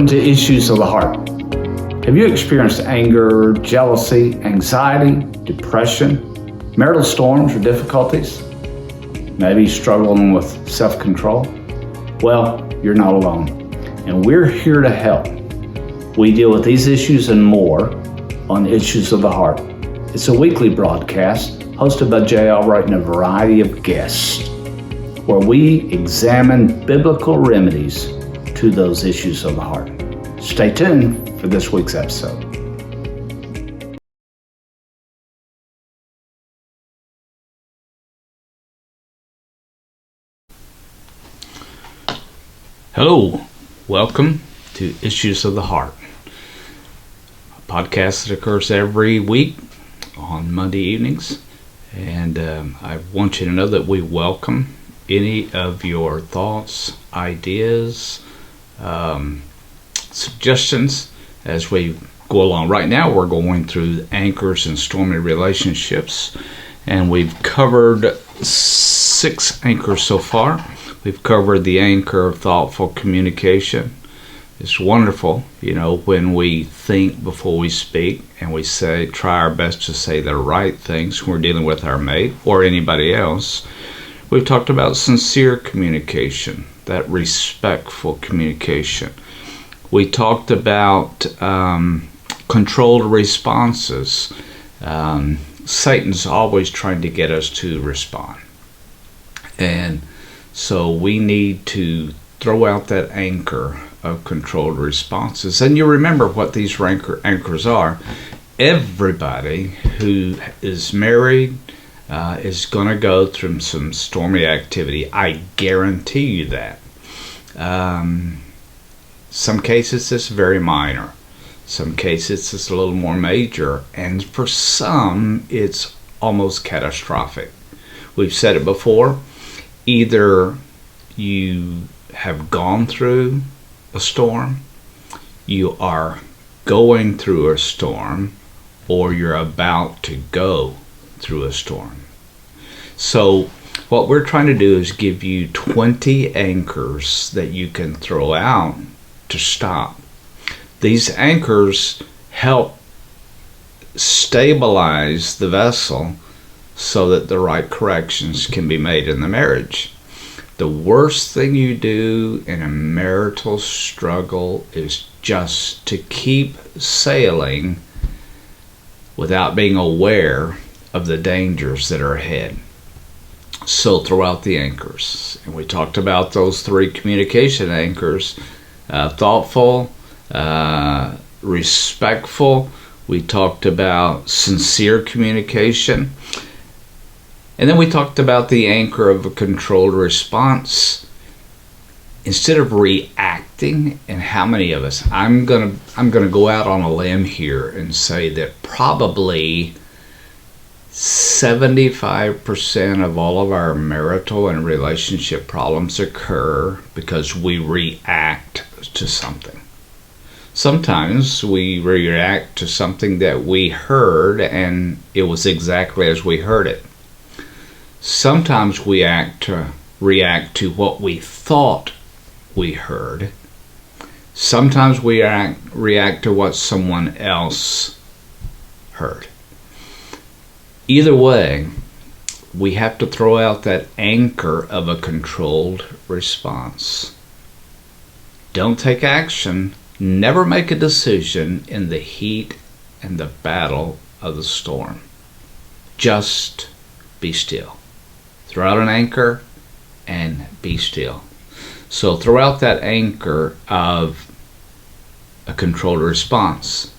Welcome to Issues of the Heart. Have you experienced anger, jealousy, anxiety, depression, marital storms or difficulties? Maybe struggling with self-control? Well, you're not alone, and we're here to help. We deal with these issues and more on Issues of the Heart. It's a weekly broadcast hosted by JL Wright and a variety of guests, where we examine biblical remedies to those issues of the heart. Stay tuned for this week's episode. Hello, welcome to Issues of the Heart, a podcast that occurs every week on Monday evenings. And I want you to know that we welcome any of your thoughts, ideas, suggestions as we go along. Right now we're going through anchors and stormy relationships, and we've covered 6 anchors so far. We've covered the anchor of thoughtful communication. It's wonderful, when we think before we speak, and we try our best to say the right things when we're dealing with our mate or anybody else. We've talked about sincere communication, that respectful communication. We talked about controlled responses. Satan's always trying to get us to respond. And so we need to throw out that anchor of controlled responses. And you remember what these anchors are. Everybody who is married is going to go through some stormy activity. I guarantee you that. Some cases it's very minor. Some cases it's a little more major. And for some, it's almost catastrophic. We've said it before. Either you have gone through a storm, you are going through a storm, or you're about to go through a storm. So what we're trying to do is give you 20 anchors that you can throw out to stop. These anchors help stabilize the vessel so that the right corrections can be made in the marriage. The worst thing you do in a marital struggle is just to keep sailing without being aware of the dangers that are ahead. So throw out the anchors. And we talked about those 3 communication anchors: thoughtful, respectful. We talked about sincere communication. And then we talked about the anchor of a controlled response. Instead of reacting, and how many of us, I'm gonna go out on a limb here and say that probably 75% of all of our marital and relationship problems occur because we react to something. Sometimes we react to something that we heard and it was exactly as we heard it. Sometimes we react to what we thought we heard. Sometimes we react to what someone else heard. Either way, we have to throw out that anchor of a controlled response. Don't take action. Never make a decision in the heat and the battle of the storm. Just be still. Throw out an anchor and be still. So throw out that anchor of a controlled response.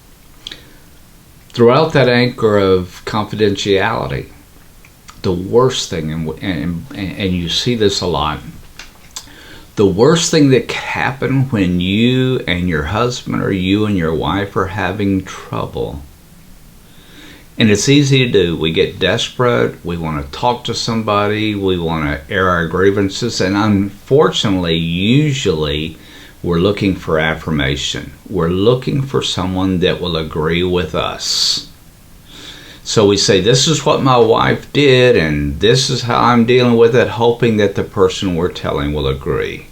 Throw out that anchor of confidentiality. The worst thing, and you see this a lot, the worst thing that can happen when you and your husband or you and your wife are having trouble, and it's easy to do. We get desperate. We want to talk to somebody. We want to air our grievances. And unfortunately, usually, we're looking for affirmation. We're looking for someone that will agree with us. So we say, this is what my wife did, and this is how I'm dealing with it, hoping that the person we're telling will agree.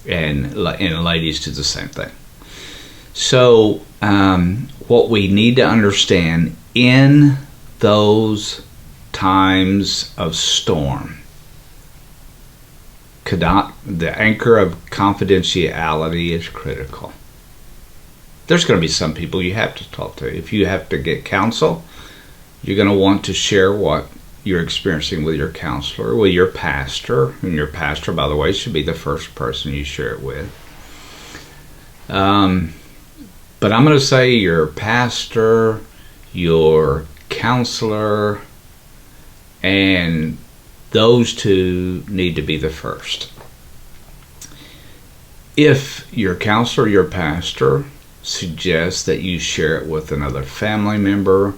And ladies do the same thing. So what we need to understand in those times of storm, the anchor of confidentiality is critical. There's going to be some people you have to talk to. If you have to get counsel, you're going to want to share what you're experiencing with your counselor, with your pastor. And your pastor, by the way, should be the first person you share it with. But I'm going to say your pastor, your counselor, and those two need to be the first. If your counselor, your pastor, suggests that you share it with another family member,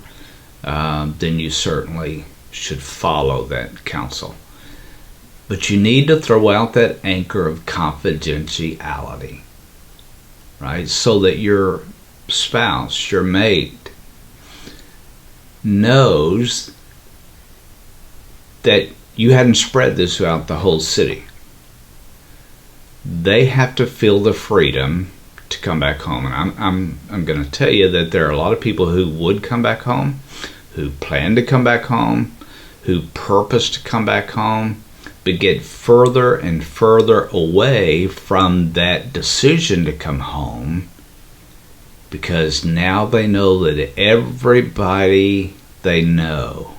then you certainly should follow that counsel. But you need to throw out that anchor of confidentiality, right? So that your spouse, your mate, knows that you hadn't spread this throughout the whole city. They have to feel the freedom to come back home. And I'm going to tell you that there are a lot of people who would come back home, who plan to come back home, who purpose to come back home, but get further and further away from that decision to come home, because now they know that everybody they know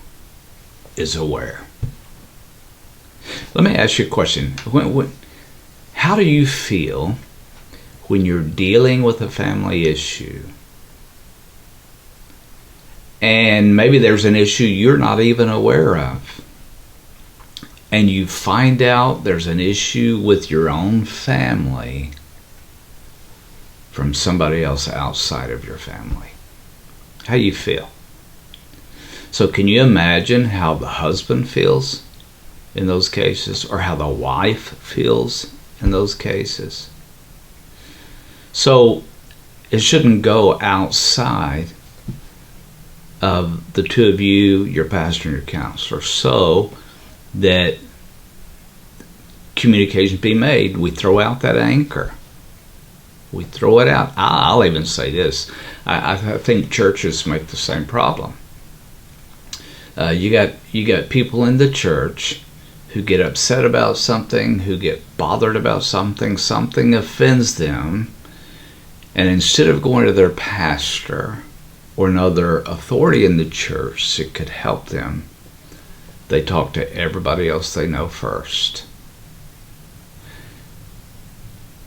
is aware. Let me ask you a question. How do you feel when you're dealing with a family issue and maybe there's an issue you're not even aware of, and you find out there's an issue with your own family from somebody else outside of your family? How do you feel? So can you imagine how the husband feels in those cases, or how the wife feels in those cases? So it shouldn't go outside of the two of you, your pastor and your counselor, so that communication be made. We throw out that anchor. We throw it out. I'll even say this. I think churches make the same problem. You got people in the church who get upset about something, who get bothered about something offends them, and instead of going to their pastor or another authority in the church that could help them, they talk to everybody else they know first.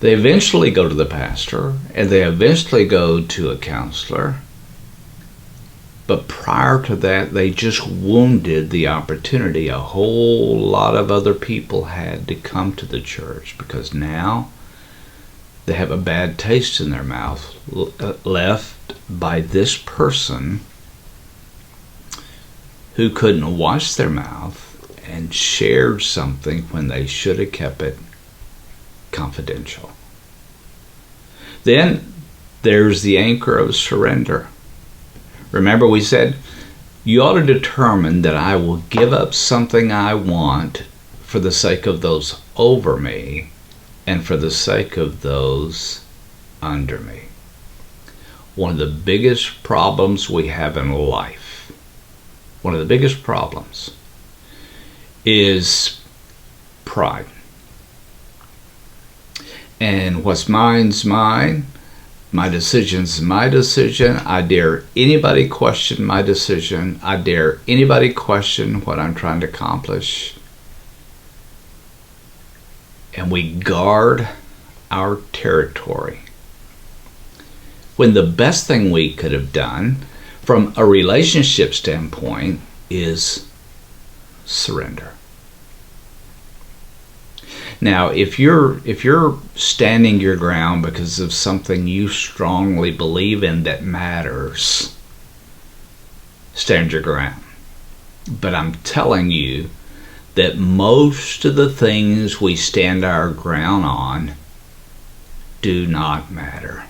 They eventually go to the pastor, and they eventually go to a counselor. But prior to that, they just wounded the opportunity a whole lot of other people had to come to the church, because now they have a bad taste in their mouth left by this person who couldn't wash their mouth and shared something when they should have kept it confidential. Then there's the anchor of surrender. Remember, we said you ought to determine that I will give up something I want for the sake of those over me and for the sake of those under me. One of the biggest problems we have in life, one of the biggest problems, is pride. And what's mine's mine. My decision's my decision. I dare anybody question my decision. I dare anybody question what I'm trying to accomplish. And we guard our territory, when the best thing we could have done from a relationship standpoint is surrender. Now, if you're standing your ground because of something you strongly believe in that matters, stand your ground. But I'm telling you that most of the things we stand our ground on do not matter.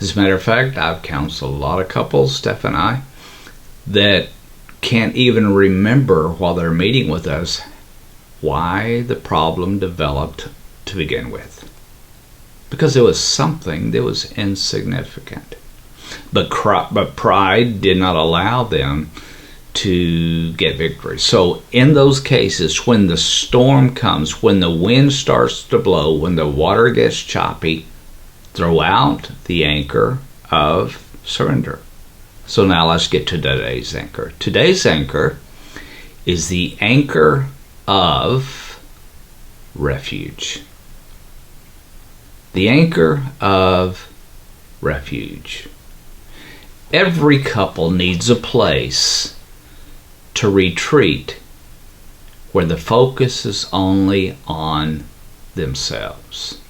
As a matter of fact, I've counseled a lot of couples, Steph and I, that can't even remember while they're meeting with us why the problem developed to begin with. because it was something that was insignificant. But pride did not allow them to get victory. So in those cases, when the storm comes, when the wind starts to blow, when the water gets choppy, throw out the anchor of surrender. So now let's get to today's anchor. Today's anchor is the anchor of refuge. The anchor of refuge. Every couple needs a place to retreat where the focus is only on themselves.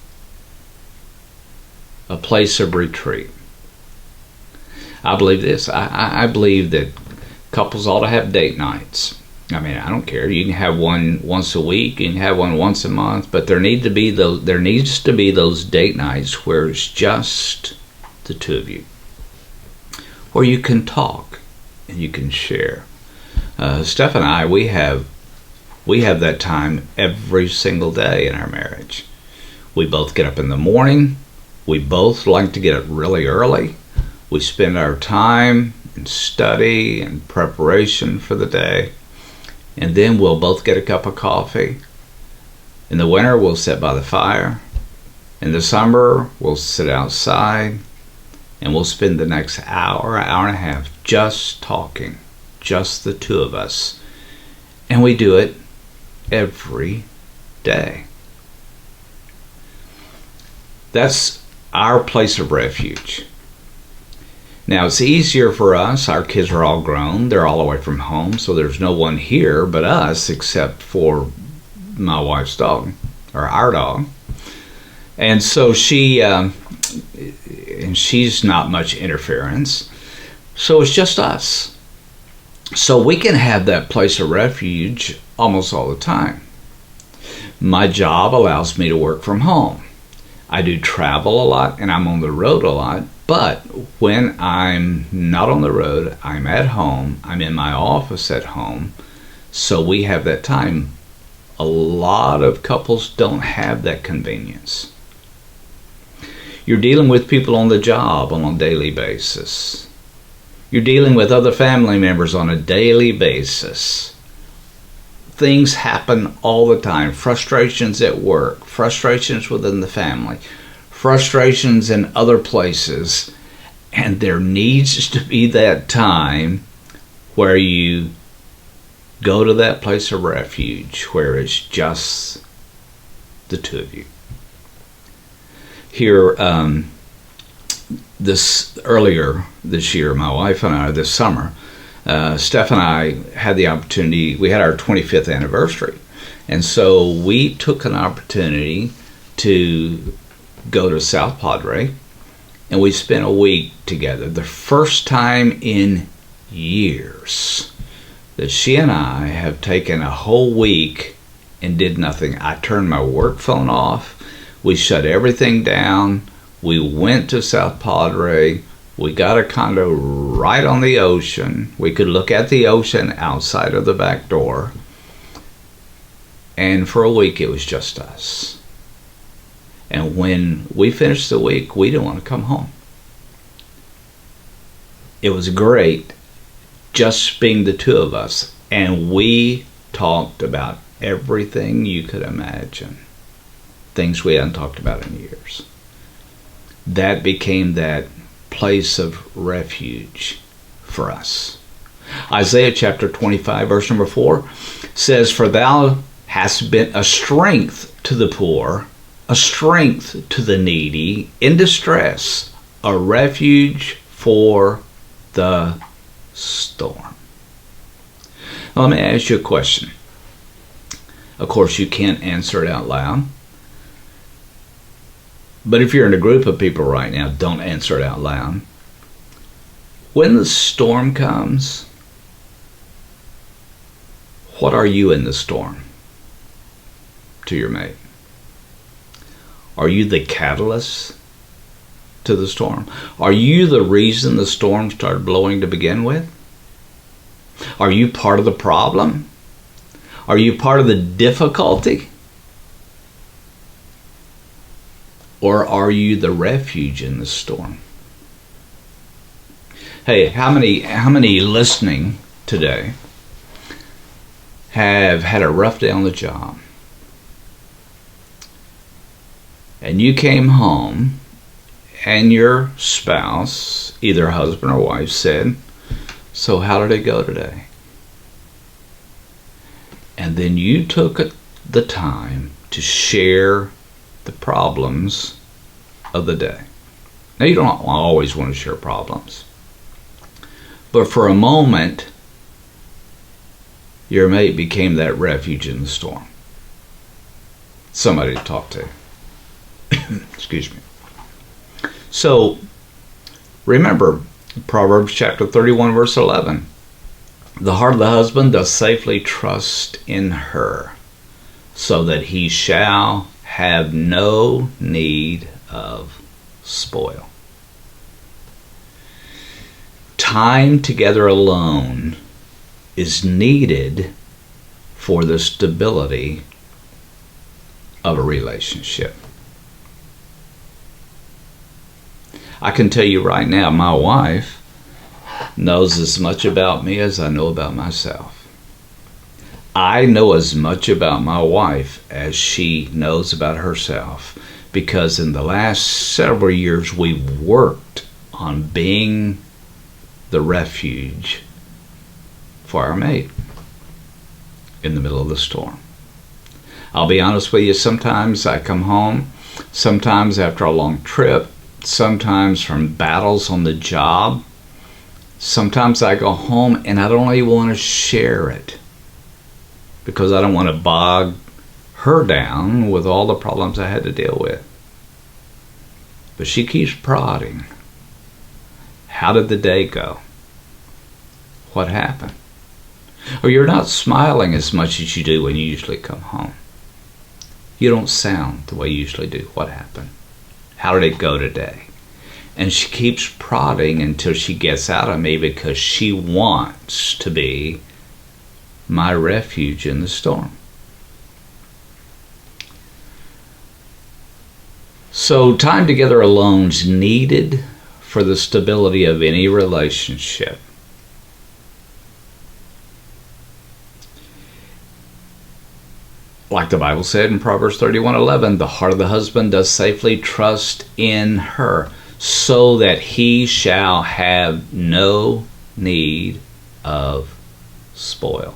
A place of retreat. I believe this. I believe that couples ought to have date nights. I mean, I don't care. You can have one once a week. You can have one once a month. But there needs to be those date nights where it's just the two of you, where you can talk and you can share. Steph and I, we have that time every single day in our marriage. We both get up in the morning. We both like to get up really early. We spend our time in study and preparation for the day. And then we'll both get a cup of coffee. In the winter, we'll sit by the fire. In the summer, we'll sit outside. And we'll spend the next hour and a half just talking. Just the two of us. And we do it every day. That's our place of refuge. Now, it's easier for us. Our kids are all grown. They're all away from home, so there's no one here but us except for my wife's dog, or our dog. And so she's not much interference. So it's just us. So we can have that place of refuge almost all the time. My job allows me to work from home. I do travel a lot and I'm on the road a lot, but when I'm not on the road, I'm at home, I'm in my office at home, so we have that time. A lot of couples don't have that convenience. You're dealing with people on the job on a daily basis. You're dealing with other family members on a daily basis. Things happen all the time. Frustrations at work, frustrations within the family, frustrations in other places. And there needs to be that time where you go to that place of refuge where it's just the two of you. Here, earlier this year, my wife and I, this summer, Steph and I had the opportunity, we had our 25th anniversary. And so we took an opportunity to go to South Padre, and we spent a week together. The first time in years that she and I have taken a whole week and did nothing. I turned my work phone off. We shut everything down. We went to South Padre. We got a condo right on the ocean. We could look at the ocean outside of the back door. And for a week, it was just us. And when we finished the week, we didn't want to come home. It was great just being the two of us. And we talked about everything you could imagine. Things we hadn't talked about in years. That became that place of refuge for us. Isaiah chapter 25 verse number 4 says, "For thou hast been a strength to the poor, a strength to the needy in distress, a refuge for the storm." Now, let me ask you a question. Of course, you can't answer it out loud. But if you're in a group of people right now, don't answer it out loud. When the storm comes, what are you in the storm to your mate? Are you the catalyst to the storm? Are you the reason the storm started blowing to begin with? Are you part of the problem? Are you part of the difficulty? Or are you the refuge in the storm? Hey, how many listening today have had a rough day on the job? And you came home and your spouse, either husband or wife, said, "So how did it go today?" And then you took the time to share the problems of the day. Now, you don't always want to share problems, but for a moment, your mate became that refuge in the storm. Somebody to talk to. Excuse me. So, remember, Proverbs chapter 31, verse 11. The heart of the husband doth safely trust in her, so that he shall have no need of spoil. Time together alone is needed for the stability of a relationship. I can tell you right now, my wife knows as much about me as I know about myself. I know as much about my wife as she knows about herself, because in the last several years we've worked on being the refuge for our mate in the middle of the storm. I'll be honest with you, sometimes I come home, sometimes after a long trip, sometimes from battles on the job. Sometimes I go home and I don't even want to share it because I don't want to bog her down with all the problems I had to deal with. But she keeps prodding. How did the day go? What happened? Or you're not smiling as much as you do when you usually come home. You don't sound the way you usually do. What happened? How did it go today? And she keeps prodding until she gets out of me, because she wants to be my refuge in the storm. So time together alone is needed for the stability of any relationship. Like the Bible said in Proverbs 31:11, the heart of the husband does safely trust in her, so that he shall have no need of spoil.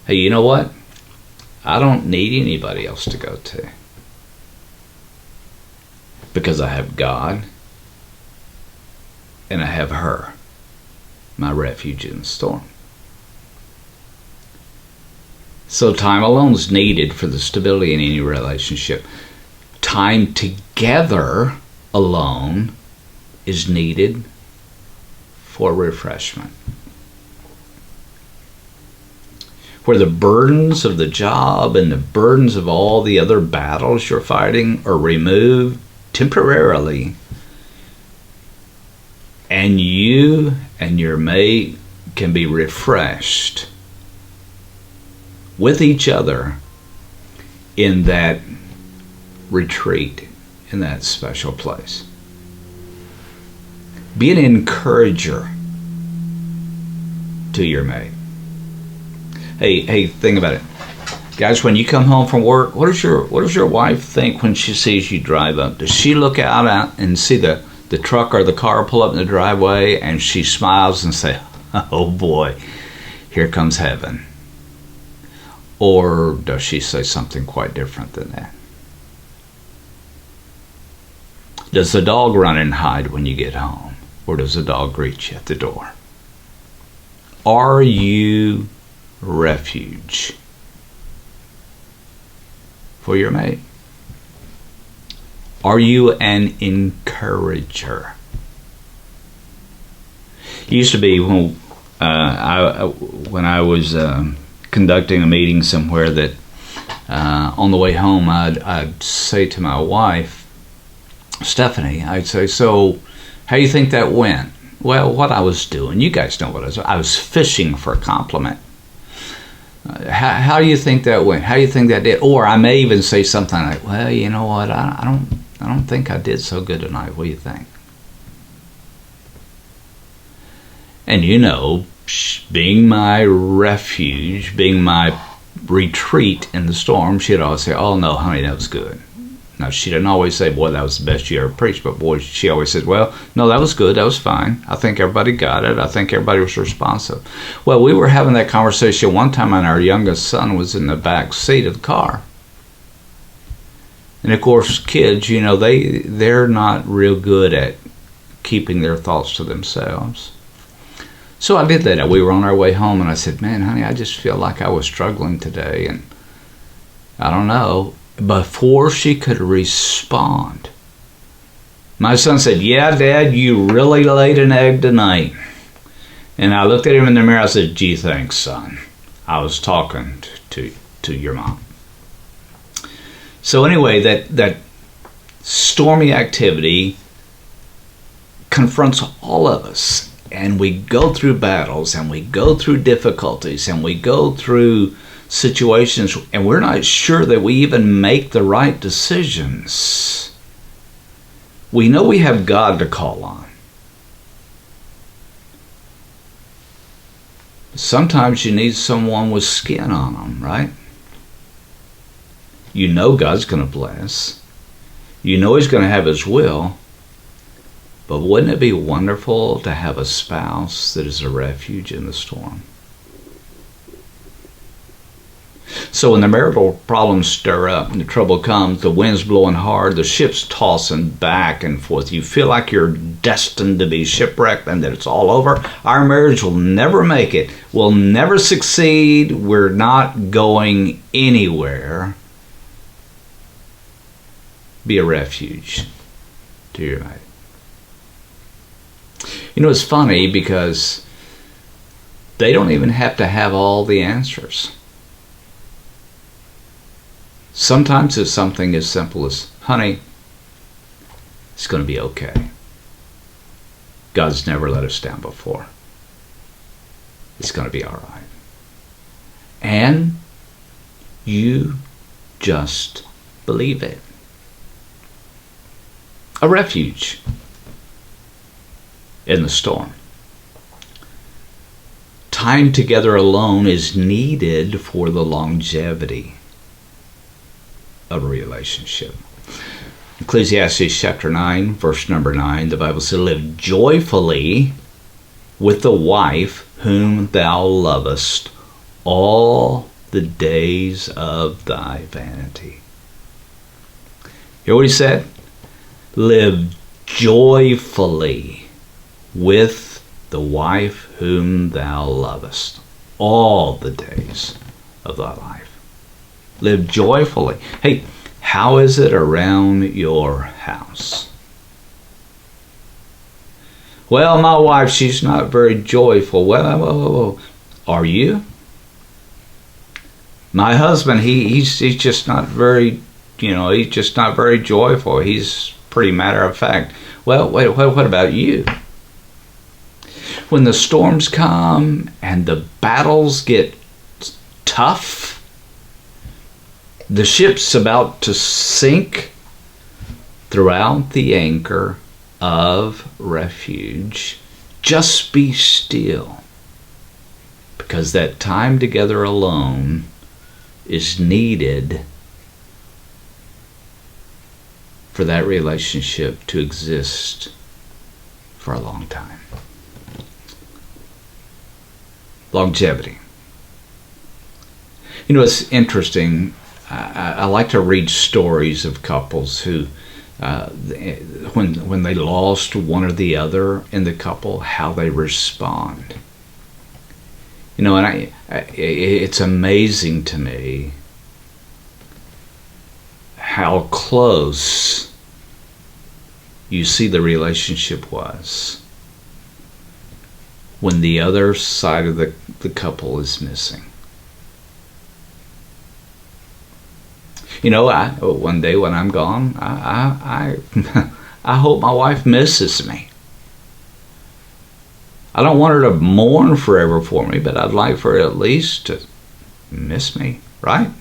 Hey, you know what? I don't need anybody else to go to, because I have God and I have her, my refuge in the storm. So time alone is needed for the stability in any relationship. Time together alone is needed for refreshment. Where the burdens of the job and the burdens of all the other battles you're fighting are removed temporarily, and you and your mate can be refreshed with each other in that retreat, in that special place. Be an encourager to your mate. Hey, think about it. Guys, when you come home from work, what does your wife think when she sees you drive up? Does she look out and see the truck or the car pull up in the driveway and she smiles and say, "Oh boy, here comes heaven"? Or does she say something quite different than that? Does the dog run and hide when you get home? Or does the dog greet you at the door? Are you refuge for your mate? Are you an encourager? It used to be when I was conducting a meeting somewhere that on the way home I'd say to my wife, Stephanie, I'd say, "So how do you think that went?" Well, what I was doing, you guys know what I was fishing for a compliment. How do you think that went? How do you think that did? Or I may even say something like, "Well, you know what, I I don't think I did so good tonight. What do you think? And you know, being my refuge, being my retreat in the storm, she'd always say, oh no, honey, that was good. Now, she didn't always say, boy, that was the best you ever preached, but boy, she always said, well, no, that was good, that was fine. I think everybody got it. I think everybody was responsive. Well, we were having that conversation one time, and our youngest son was in the back seat of the car. And of course, kids, you know, they're not real good at keeping their thoughts to themselves. So I did that. We were on our way home, and I said, man, honey, I just feel like I was struggling today, and I don't know. Before she could respond, my son said, yeah, Dad, you really laid an egg tonight. And I looked at him in the mirror. I said, gee, thanks, son. I was talking to your mom. So anyway, that stormy activity confronts all of us. And we go through battles, and we go through difficulties, and we go through situations, and we're not sure that we even make the right decisions. We know we have God to call on. Sometimes you need someone with skin on them, right? You know God's going to bless. You know He's going to have His will. But wouldn't it be wonderful to have a spouse that is a refuge in the storm? So when the marital problems stir up and the trouble comes, the wind's blowing hard, the ship's tossing back and forth, you feel like you're destined to be shipwrecked and that it's all over. Our marriage will never make it. We'll never succeed. We're not going anywhere. Be a refuge to your mate. You know, it's funny because they don't even have to have all the answers. Sometimes it's something as simple as, honey, it's going to be okay. God's never let us down before. It's going to be all right. And you just believe it. A refuge in the storm. Time together alone is needed for the longevity of a relationship. Ecclesiastes chapter 9, verse number 9, the Bible says, live joyfully with the wife whom thou lovest all the days of thy vanity. Hear what he said? Live joyfully with the wife whom thou lovest all the days of thy life. Live joyfully. Hey, how is it around your house? Well, my wife, she's not very joyful. Well, are you? My husband, he's just not very, he's just not very joyful. He's pretty matter of fact. Well, wait, what about you? When the storms come and the battles get tough, the ship's about to sink, throw out the anchor of refuge. Just be still, because that time together alone is needed for that relationship to exist for a long time. Longevity. You know, it's interesting. I like to read stories of couples who, when they lost one or the other in the couple, how they respond. And it's amazing to me how close you see the relationship was when the other side of the couple is missing. One day when I'm gone, I hope my wife misses me. I don't want her to mourn forever for me, but I'd like for her at least to miss me, right?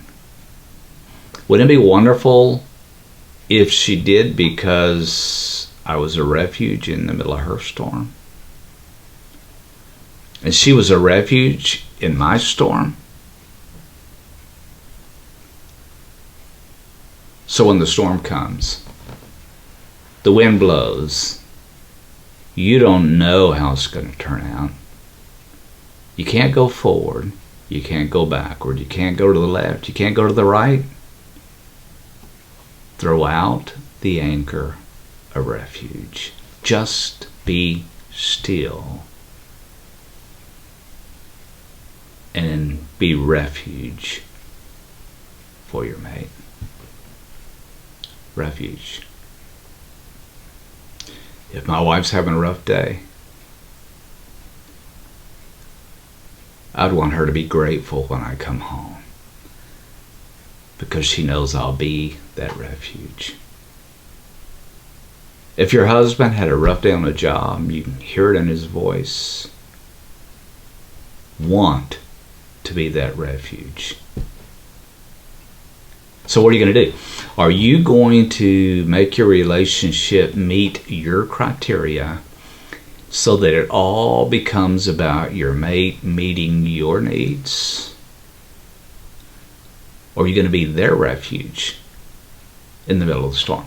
Wouldn't it be wonderful if she did because I was a refuge in the middle of her storm, and she was a refuge in my storm. So when the storm comes, the wind blows, you don't know how it's going to turn out. You can't go forward. You can't go backward. You can't go to the left. You can't go to the right. Throw out the anchor of refuge. Just be still and be refuge for your mate. Refuge. If my wife's having a rough day, I'd want her to be grateful when I come home, because she knows I'll be that refuge. If your husband had a rough day on the job, you can hear it in his voice. Want to be that refuge. So what are you going to do? Are you going to make your relationship meet your criteria so that it all becomes about your mate meeting your needs? Or are you going to be their refuge in the middle of the storm?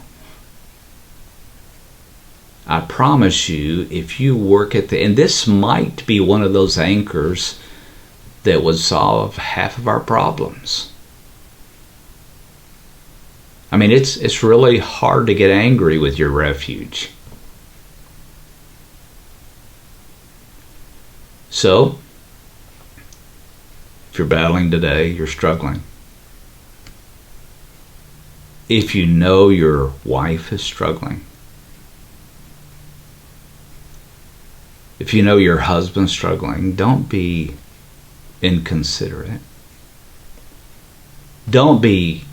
I promise you, if you work at and this might be one of those anchors that would solve half of our problems. I mean, it's really hard to get angry with your refuge. So, if you're battling today, you're struggling. If you know your wife is struggling, if you know your husband's struggling, don't be inconsiderate. Don't be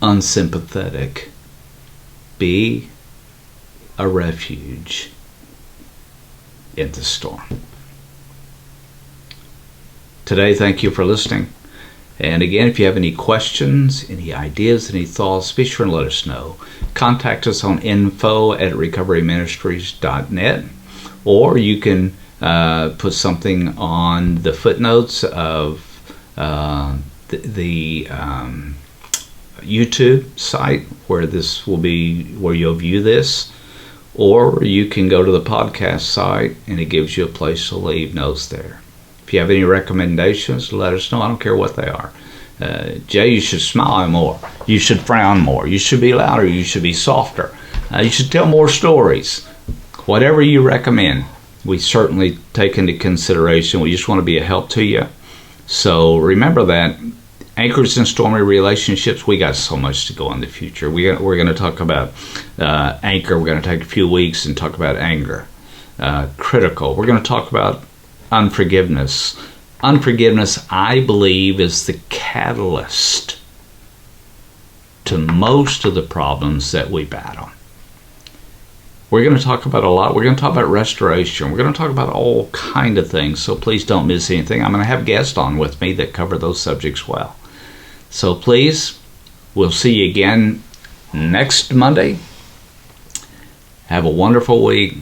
unsympathetic. Be a refuge in the storm. Today, thank you for listening. And again, if you have any questions, any ideas, any thoughts, be sure and let us know. Contact us on info@recoveryministries.net, or you can put something on the footnotes of the YouTube site where this will be, where you'll view this, or you can go to the podcast site and it gives you a place to leave notes there. If you have any recommendations, let us know. I don't care what they are. Jay, you should smile more. You should frown more. You should be louder. You should be softer. You should tell more stories. Whatever you recommend, we certainly take into consideration. We just want to be a help to you. So remember that. Anchors in stormy relationships, we got so much to go in the future. We're going to talk about anchor. We're going to take a few weeks and talk about anger. Critical. We're going to talk about unforgiveness. Unforgiveness, I believe, is the catalyst to most of the problems that we battle. We're going to talk about a lot. We're going to talk about restoration. We're going to talk about all kind of things, so please don't miss anything. I'm going to have guests on with me that cover those subjects well. So please, we'll see you again next Monday. Have a wonderful week.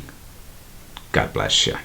God bless you.